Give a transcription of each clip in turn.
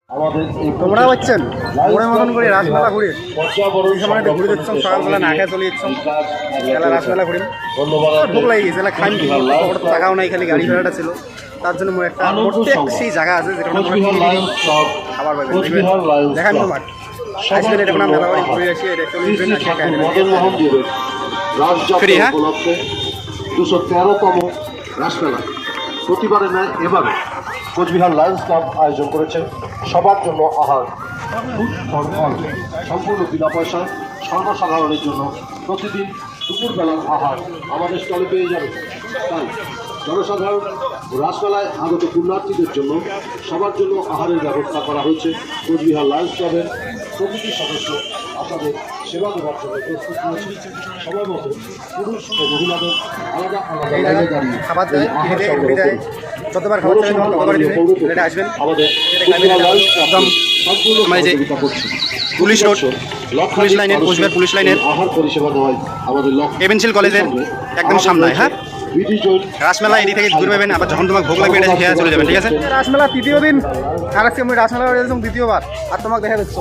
তোমরা পাচ্ছেন মোড়ে মতন করে রাসমেলা ঘুরে মানে ঘুরে যাচ্ছ সকালবেলা না খেয়ে চলে যাচ্ছ রাসমেলা ঘুরে ভোগ লাগে গেছে খাইম টাকাও নাই খালি গাড়ি ভাড়াটা ছিল তার জন্য মোর একটা প্রত্যেক সেই জায়গা আছে যেটা খাবার পাবেন দেখান তোমার আসবেন এটা মেলা বাড়ি ঘুরে আসি এটা ফ্রি হ্যাঁ 213তম রাসমেলা প্রতিবারে নয় এবারে কোচবিহার লায়ন্স ক্লাব আয়োজন করেছে সবার জন্য আহার সম্পূর্ণ বিনা পয়সা সর্বসাধারণের জন্য প্রতিদিন দুপুরবেলার আহার আমাদের স্টলে পেয়ে যাবে। তাই জনসাধারণ রাসমেলায় আগত পুণ্যার্থীদের জন্য সবার জন্য আহারের ব্যবস্থা করা হয়েছে। কোচবিহার লায়ন্স ক্লাবের প্রতিটি সদস্য আপনাদের সেবা দেওয়ার জন্য প্রস্তুত রয়েছে। সময় মতো পুরুষ ও মহিলাদের আলাদা আলাদা লাইনে দাঁড়িয়ে খাবার দেয় যতবার খাবার আসবেন আমাদের পুলিশ রোড পুলিশ লাইনের কোচবিহার পুলিশ লাইনের আহার পরিষেবা দেওয়ায় আমাদের এভেন্সিল কলেজের একদম সামনে হ্যাঁ রাসমেলা এদিক থেকে ঘুরে পাবেন আবার যখন তোমার ভোগ লাগবে এটা খেয়ে চলে যাবেন ঠিক আছে রাসমেলা তৃতীয় দিন আর আজকে আমি রাসমেলা দ্বিতীয়বার আর তোমাকে দেখা যাচ্ছ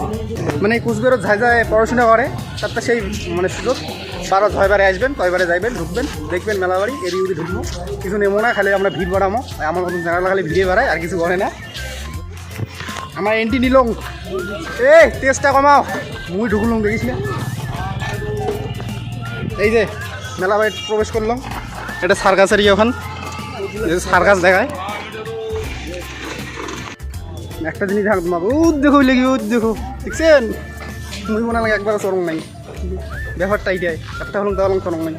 মানে কুচবিহারের ঝাই যায় পড়াশোনা করে তারটা সেই মানে সুযোগ 12-6বারে আসবেন কয়বারে যাইবেন ঢুকবেন দেখবেন মেলা বাড়ি এদিক ওদিক ঢুকবো কিছু নেবো না খালি আমরা ভিড় বাড়ামো আমার মতন জানালা খালি ভিড়ে বাড়ায় আর কিছু করে না আমার এন্ট্রি নিলং টেস্টটা কমাও মুই ঢুকলুম দেখিস না এই যে মেলা বাড়ি প্রবেশ করলাম এটা সার্কাসের ওখান সার্কাস দেখায় একটা জিনিস দেখাল তোমাকে দেখো লেগে দেখো দেখছেন মুই মনে লাগে একবার চরং নাই ব্যাপারটা এইটাই একটা হলাম দেওয়ালাম চরং নাই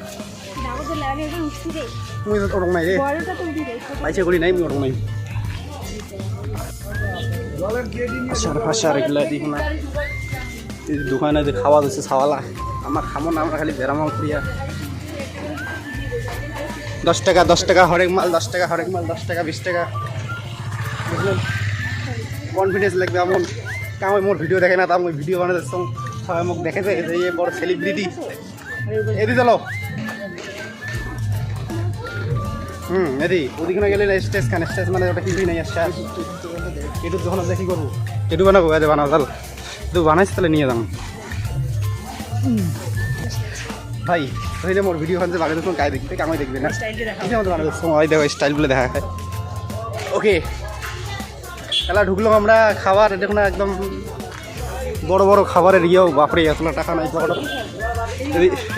মুই চরং নাই রে পাইছে করি নাই মুই চরং নাই এগুলা দিই না দোকানে যে খাওয়া দিচ্ছে ছাওয়ালা আমার খামো না আমরা খালি বেড়ামাও করিয়া 10 টাকা হরেক মাল 10 টাকা হরেক মাল 10 টাকা 20 টাকা বুঝলেন কনফিডেন্স লাগবে এমন কামাই মোর ভিডিও দেখে না তা আমি ভিডিও বানাতে সবাই মোক দেখেছে এই বড় সেলিব্রিটি এদি চলো এদি ওদিকে গেলে না স্টেজ মানে ওটা কিছুই নাই আসছে ইউটিউব যখন দেখি করবো ইউটিউব বানাবো বানাও চাল তুই বানাইছি তাহলে নিয়ে যাম ভাই তাহলে মোর ভিডিও যে বানাতে তখন কায় দেখবে কামাই দেখবে না আমাদের বানাতে সময় দেখো স্টাইলগুলো দেখা হয় ওকে তাহলে ঢুকলাম আমরা খাবার দেখুন একদম বড় বড় খাবারের ইয়েও বাপরে এতলা টাকা নাই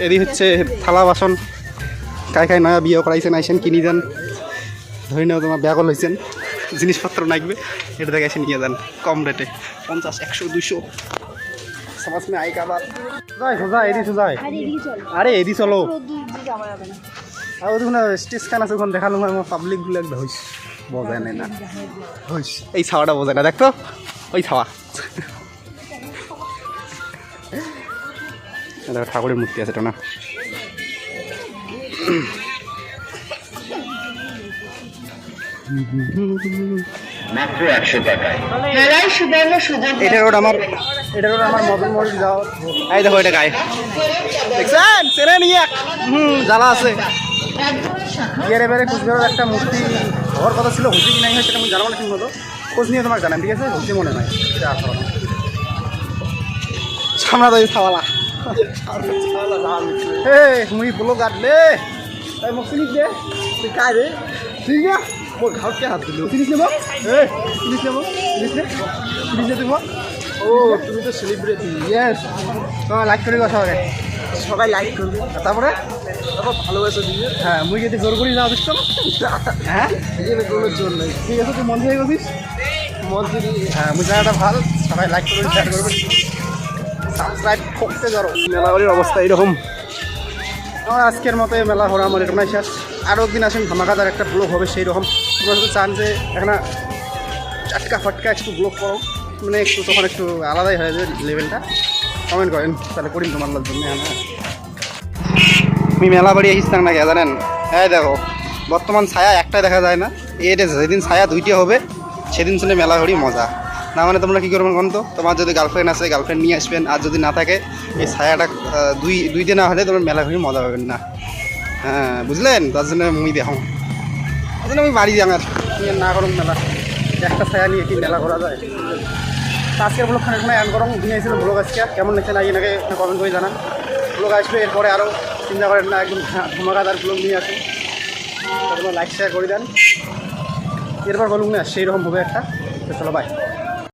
এদি হচ্ছে থালা বাসন কায় নয়া বিয়ে করাইছেন আইসেন কিনি যান ধরে নাও তোমার ব্যাগল হয়েছেন জিনিসপত্র নাকবে এটা দেখে এসে নিয়ে যান কম রেটে 50 100 200 সমাজ মে আই কাবার সোজা এদি সোজাই আরে এদি চলো আর ওখানে স্টেজ খান আছে ওখানে দেখালো আমার পাবলিকগুলো একটা হইস বোঝায় না হইস এই ছাওয়াটা বোঝায় না দেখতো ওই ছাওয়া দেখো ঠাকুরের মূর্তি আছে এটা না মাত্র 100 টাকায় এটা রোড আমার মদন মরিচ যাও এই দেখো এটা গায়ে দেখছেন সেরে নিয়ে জ্বালা আছে বিয়ের এবারে কুচবিহারের একটা মূর্তি হওয়ার কথা ছিল হচ্ছে কি নাই হয় সেটা আমি জানাবো না ঠিক মতো খোঁজ নিয়ে তোমাকে জানান ঠিক আছে হচ্ছে মনে নয় সামনা তো ছাওয়ালা মুই বলো কাটলে মোক চিনিস দে তুই কায় রে ঠিক না মোর ঘাটকে হাত দিল চিনিস নেব চিনিস নে তুমি ও তুমি তো সেলিব্রিটি ইয়েস তোমার লাইক করে কথা হবে সবাই লাইক করবে তারপরে ভালোবাসা দিবে হ্যাঁ মুই যদি জোর করি যাওয়া দিচ্ছ হ্যাঁ এখানে কোনো জোর নেই ঠিক আছে তুই মন থেকে গেছিস মন থেকে হ্যাঁ মুই জায়গাটা ভালো সবাই লাইক করবে শেয়ার করবে সাবস্ক্রাইব করতে যাও মেলাবাড়ির অবস্থা এরকম আমার আজকের মতো মেলা ঘোরা আমার এরকম শেষ আরও একদিন আসেন ধামাকাদার একটা ব্লগ হবে সেই রকম তোমরা যদি চান যে এখানে চাটকা ফাটকা একটু ব্লগ করো মানে একটু তখন একটু আলাদাই হয়ে যায় লেভেলটা কমেন্ট করেন তাহলে করিম তোমার জন্য আমি মেলা বাড়ি আসিস না কে জানেন হ্যাঁ দেখো বর্তমান ছায়া একটাই দেখা যায় না এটা যেদিন ছায়া দুইটা হবে সেদিন শুনে মেলা ঘড়ি মজা না মানে তোমরা কী করবেন কোন তো তোমার যদি গার্লফ্রেন্ড আছে গার্লফ্রেন্ড নিয়ে আসবেন আর যদি না থাকে এই ছায়াটা দুই দিন না হলে তোমার মেলা ঘড়ি মজা পাবেন না হ্যাঁ বুঝলেন তার জন্য মুই দেখো তার জন্য আমি বাড়ি যাই আর না করুন মেলা একটা ছায়া নিয়ে কি মেলা করা যায় আজকের ব্লগখানে এখানে অ্যান করম নিয়ে এসেছিল ব্লগ আজকে কেমন লাগছে না এনাকে কমেন্ট করে জানান। ব্লগ আসবে এরপরে আরও চিন্তা করেন না একদম ধমাকাদার ব্লগ নিয়ে আসুন, তোমরা লাইক শেয়ার করে দেন। এরপর ব্লগ নিয়ে আসছে এইরকম হবে একটা। তো চলো বাই।